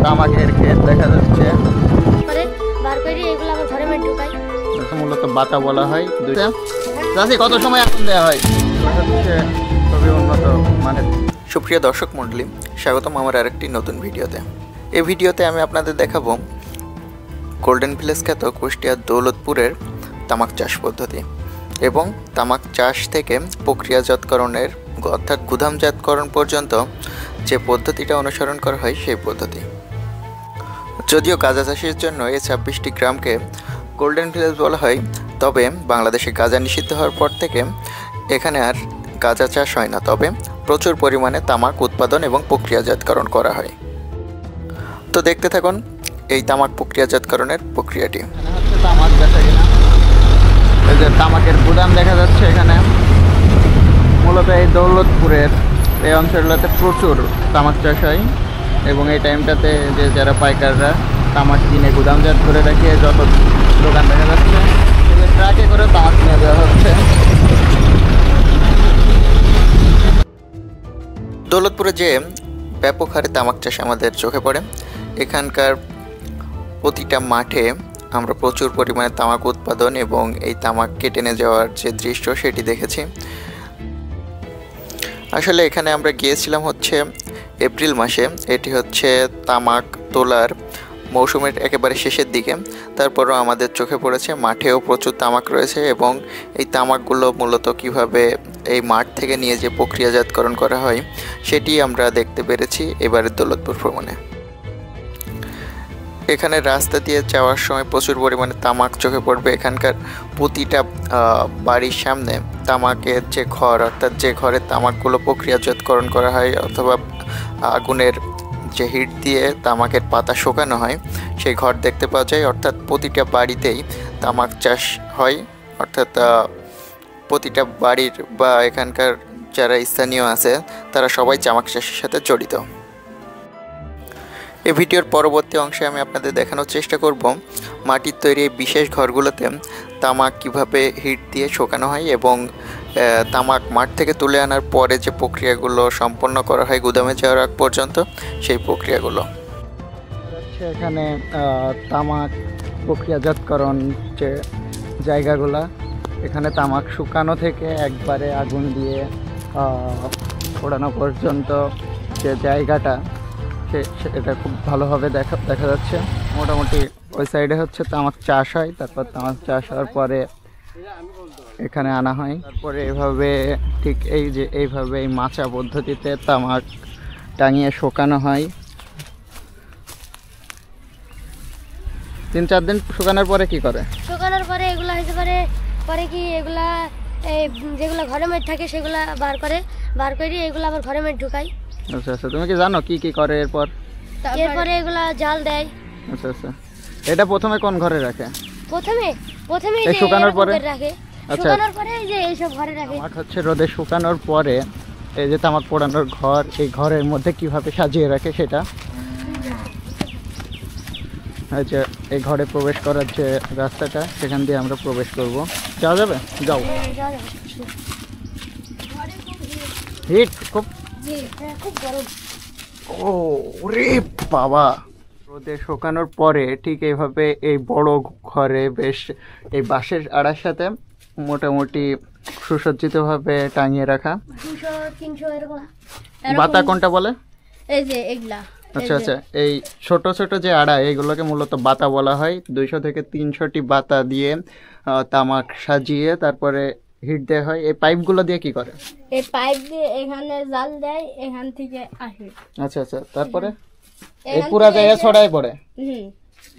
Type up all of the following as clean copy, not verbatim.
তামাকের ক্ষেত দেখা যাচ্ছে। মূলত বাতা বলা হয়। কত সময় আগুন দেওয়া হয়? খুবই উন্নত মানের। সুপ্রিয় দর্শক মণ্ডলী, স্বাগতম আমার আরেকটি নতুন ভিডিওতে। এই ভিডিওতে আমি আপনাদের দেখাবো গোল্ডেন ভিলেজ খ্যাত কুষ্টিয়ার দৌলতপুরের তামাক চাষ পদ্ধতি এবং তামাক চাষ থেকে প্রক্রিয়াজাতকরণের অর্থাৎ গুদামজাতকরণ পর্যন্ত যে পদ্ধতিটা অনুসরণ করা হয় সেই পদ্ধতি। যদিও গাঁজা চাষের জন্য এই 26টি গ্রামকে গোল্ডেন ভিলেজ বলা হয়, তবে বাংলাদেশে গাঁজা নিষিদ্ধ হওয়ার পর থেকে এখানে আর গাঁজা চাষ হয় না, তবে প্রচুর পরিমাণে তামাক উৎপাদন এবং প্রক্রিয়াজাতকরণ করা হয়। তো দেখতে থাকুন এই তামাক প্রক্রিয়াজাতকরণের প্রক্রিয়াটি। তামাক বেচা কিনা, এই যে তামাকের গুদাম দেখা যাচ্ছে এখানে। মূলত এই দৌলতপুরের এই অঞ্চলটাতে প্রচুর তামাক চাষ হয় এবং এই টাইমটাতে যে যারা পাইকাররা তামাক কিনে গুদামজাত করে রাখে, যত দোকান দেখা যাচ্ছে ট্রাকে করে তামাক নিয়ে দেওয়া হচ্ছে। দৌলতপুরে যে ব্যাপক হারে তামাক চাষ আমাদের চোখে পড়ে, এখানকার প্রতিটা মাঠে আমরা প্রচুর পরিমাণে তামাক উৎপাদন এবং এই তামাক কেটে নিয়ে যাওয়ার যে দৃশ্য সেটি দেখেছি। আসলে এখানে আমরা গিয়েছিলাম হচ্ছে এপ্রিল মাসে। এটি হচ্ছে তামাক তোলার মৌসুমের একেবারে শেষের দিকে। তারপরও আমাদের চোখে পড়েছে মাঠেও প্রচুর তামাক রয়েছে এবং এই তামাকগুলো মূলত কিভাবে এই মাঠ থেকে নিয়ে যে প্রক্রিয়াজাতকরণ করা হয় সেটি আমরা দেখতে পেরেছি এবারের দৌলতপুর ভ্রমণে। এখানে রাস্তা দিয়ে যাওয়ার সময় প্রচুর পরিমাণে তামাক চোখে পড়বে। এখানকার প্রতিটা বাড়ির সামনে তামাকের যে ঘর, অর্থাৎ যে ঘরে তামাকগুলো প্রক্রিয়াজাতকরণ করা হয় অথবা আগুনের যে হিট দিয়ে তামাকের পাতা শুকানো হয় সেই ঘর দেখতে পাওয়া যায়। অর্থাৎ প্রতিটা বাড়িতেই তামাক চাষ হয়, অর্থাৎ প্রতিটা বাড়ির বা এখানকার যারা স্থানীয় আছে তারা সবাই তামাক চাষের সাথে জড়িত। এই ভিডিওর পরবর্তী অংশে আমি আপনাদের দেখানোর চেষ্টা করব মাটির তৈরি বিশেষ ঘরগুলোতে তামাক কিভাবে হিট দিয়ে শুকানো হয় এবং তামাক মাঠ থেকে তুলে আনার পরে যে প্রক্রিয়াগুলো সম্পন্ন করা হয় গুদামে যাওয়ার আগ পর্যন্ত সেই প্রক্রিয়াগুলো। এখানে তামাক প্রক্রিয়াজাতকরণ যে জায়গাগুলো, এখানে তামাক শুকানো থেকে একবারে আগুন দিয়ে পোড়ানো পর্যন্ত যে জায়গাটা এটা খুব ভালোভাবে দেখা যাচ্ছে। মোটামুটি ওই সাইডে হচ্ছে তামাক চাষ হয়, তারপর তামাক চাষ হওয়ার পরে এখানে আনা হয়। তারপরে এভাবে ঠিক এইভাবে এই মাচা পদ্ধতিতে তামাক টাঙিয়ে শুকানো হয়। 3-4 দিন শুকানোর পরে কি করে? শুকানোর পরে এগুলা হইতে পারে পরে কি এগুলা যেগুলা ঘরের মধ্যে থাকে সেগুলা বার করে এগুলা আবার ঘরের মধ্যে ঢুকাই। আচ্ছা আচ্ছা, তুমি কি জানো কি কি করে এরপর? এরপরে এগুলা জাল দেয়। আচ্ছা আচ্ছা, এটা প্রথমে কোন ঘরে রাখে? প্রথমে এই শুকানোর পরে রাখে। আচ্ছা, শুকানোর পরে এই যে এইসব ঘরে রাখে। তামাক হচ্ছে রোদে শুকানোর পরে এই যে তামাক পোড়ানোর ঘর, এই ঘরের মধ্যে কিভাবে সাজিয়ে রাখে সেটা। আচ্ছা, এই ঘরে প্রবেশ করার যে রাস্তাটা সেখান দিয়ে আমরা প্রবেশ করব। যাওয়া যাবে? যাও। হিট খুব গরম। ও রে বাবা! রোদে শুকানোর পরে ঠিক এইভাবে এই বড় ঘরে বেশ এই বাঁশের আড়ার সাথে মোটামুটি সুসজ্জিতভাবে টাঙিয়ে রাখা। 200-300 এরকম। বাতা কোনটা বলে? এই যে এগুলা। আচ্ছা আচ্ছা, এই ছোট ছোট যে আড়া এইগুলোকে মূলত বাতা বলা হয়। 200 থেকে 300টি বাতা দিয়ে তামাক সাজিয়ে তারপরে হিট দেওয়া হয়। এই পাইপগুলো দিয়ে কি করে? এই পাইপ দিয়ে এখানে জাল দেয়, এখান থেকে আসে। আচ্ছা আচ্ছা, তারপরে এই পুরো জায়গা ছড়ায় পড়ে।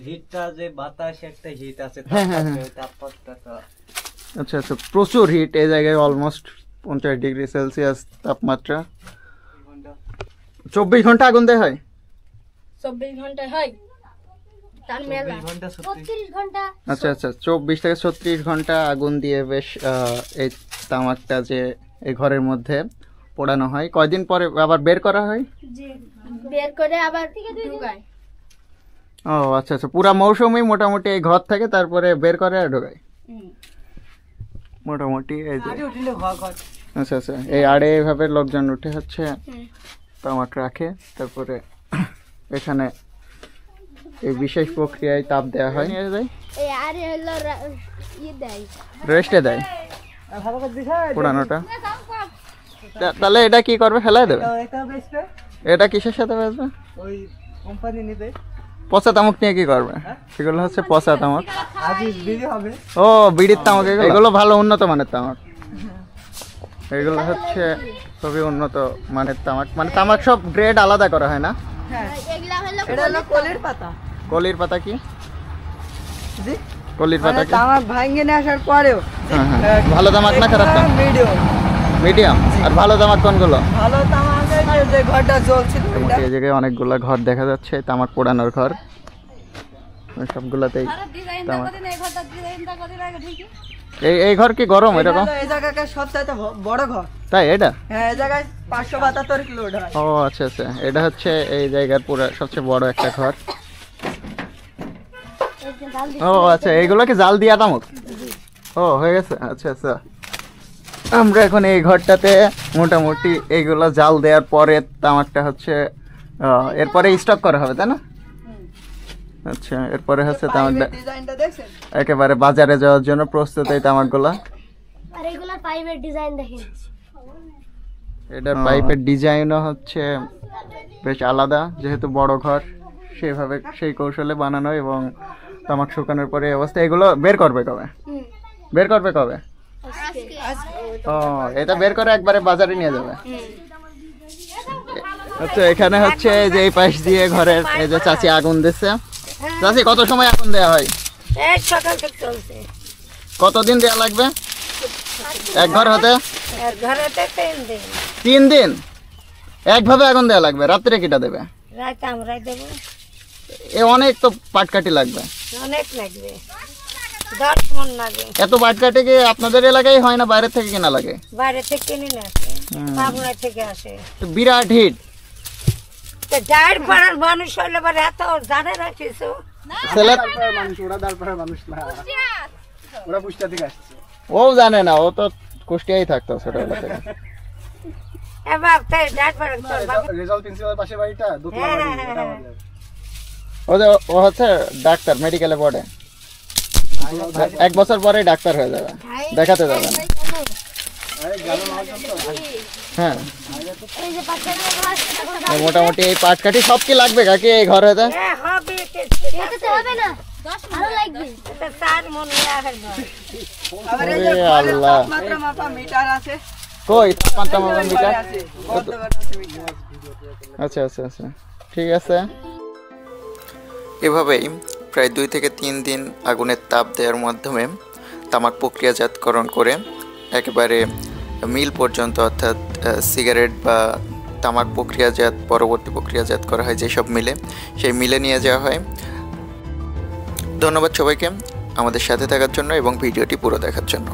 হিটটা যে বাতাস একটা হিট আছে, তাপমাত্রাটা। আচ্ছা আচ্ছা, প্রচুর হিট এই জায়গায়, অলমোস্ট 50 ডিগ্রি সেলসিয়াস তাপমাত্রা। 24 ঘন্টা আগুন দেওয়া হয়? 24 ঘন্টায় হয়। তার মেলা 36 ঘন্টা। আচ্ছা আচ্ছা, 24 থেকে 36 ঘন্টা আগুন দিয়ে বেশ এই তামাকটা যে এই ঘরের মধ্যে পোড়ানো হয়। কয়দিন পরে আবার বের করা হয়? জি, বের করে আবার ঢুকায়। ও আচ্ছা আচ্ছা, পুরো মৌসুমই মোটামুটি এই ঘর থেকে তারপরে বের করে আর ঢুকায় মোটামুটি। এই যে আচ্ছা আচ্ছা, এই আড়ে এইভাবে লোকজন উঠে হচ্ছে তামাক রাখে, তারপরে এখানে এই বিশেষ প্রক্রিয়ায় তাপ দেওয়া হয়, নিয়ে যায় রেস্টে দেয় পোড়ানোটা। তাহলে এটা কি করবে, ফেলাই দেবে? এটা কিসের সাথে বেচবে? পচা তামাক নিয়ে কি করবে? সেগুলো হচ্ছে পচা তামাক। ও বিড়ির তামাক, এগুলো ভালো উন্নত মানের তামাক। এগুলো হচ্ছে খুবই উন্নত মানের তামাক, মানে তামাক সব গ্রেড আলাদা করা হয় না? কলির পাতা কি? কলির পাতা কি? তামাক ভাঙে নিয়ে আসার পরেও ভালো তামাক না খারাপ তামাক? মিডিয়াম। আর ভালো তামাক কোনগুলো? ভালো তামাক যে ঘরটা জ্বলছিল এই জায়গায় অনেকগুলো ঘর দেখা যাচ্ছে, তামাক পোড়ানোর ঘর। সবগুলোতেই তামাক। এই ঘর কি গরম এরকম? এই জায়গাটা সবচেয়ে বড় ঘর। তাই এটা? হ্যাঁ, এই জায়গায় 572 কিলো হয়। ও আচ্ছা আচ্ছা, এটা হচ্ছে এই জায়গার পুরো সবচেয়ে বড় একটা ঘর। ও আচ্ছা, এইগুলো কি জাল দিয়া তামাক? ও হয়ে গেছে, আচ্ছা আচ্ছা। আমরা এখন এই ঘরটাতে মোটামুটি এইগুলো জাল দেওয়ার পরে তামাকটা হচ্ছে এরপরে স্টক করা হবে, তাই না? আচ্ছা, এরপরে হচ্ছে তামাকটা ডিজাইনটা দেখছেন? একেবারে বাজারে যাওয়ার জন্য প্রস্তুত এই তামাকগুলো। আর এগুলা পাইপের ডিজাইন দেখেন, এটার পাইপের ডিজাইনও হচ্ছে বেশ আলাদা, যেহেতু বড় ঘর সেভাবে সেই কৌশলে বানানো। এবং তামাক শুকানোর পরে অবস্থা এগুলো বের করবে কবে? বের করবে কবে? ও এটা বের করে একবারে বাজারে নিয়ে যাবে। আচ্ছা, এখানে হচ্ছে যে এই পাশ দিয়ে ঘরের এই যে চাচি আগুন দিচ্ছে। চাচি কত সময় আগুন দেওয়া হয়? এই সকাল থেকে চলছে। কতদিন দেওয়া লাগবে এক ঘর হতে? আর ঘরেতে 3 দিন। 3 দিন একভাবে আগুন দেওয়া লাগবে? রাত্রে কিটা দেবে? রাত আমরাই দেব। এ অনেক তো পাটকাঠি লাগবে। অনেক লাগবে, 10 মণ লাগে। এত পাটকাঠি কি আপনাদের এলাকায় হয় না বাইরে থেকে কেনা লাগে? বাইরে থেকে কিনে নিয়ে আসে, পাবনা থেকে আসে। তো বিরাট হিট। তো যার পাড়ার মানুষ হইলে পরে এত জানে না কিছু। ও জানে না, ও তো কুষ্টিয়াই থাকতো ছোটবেলা থেকে। এবার তো যার পাড়ার ও হচ্ছে ডাক্তার, মেডিকেলে পড়ে। 1 বছর পরে ডাক্তার হয়ে যাবে, দেখাতে যাবে না। হ্যাঁ, মোটামুটি এই পাটকাঠি সব কি লাগবে কাকি এই ঘরে? আল্লাহ, কই তাপমাত্রা মাপার মিটার? আচ্ছা আচ্ছা আচ্ছা, ঠিক আছে। এভাবেই প্রায় 2 থেকে 3 দিন আগুনের তাপ দেওয়ার মাধ্যমে তামাক প্রক্রিয়াজাতকরণ করে একেবারে মিল পর্যন্ত, অর্থাৎ সিগারেট বা তামাক প্রক্রিয়াজাত পরবর্তী প্রক্রিয়াজাত করা হয় যেসব মিলে, সেই মিলে নিয়ে যাওয়া হয়। ধন্যবাদ সবাইকে আমাদের সাথে থাকার জন্য এবং ভিডিওটি পুরো দেখার জন্য।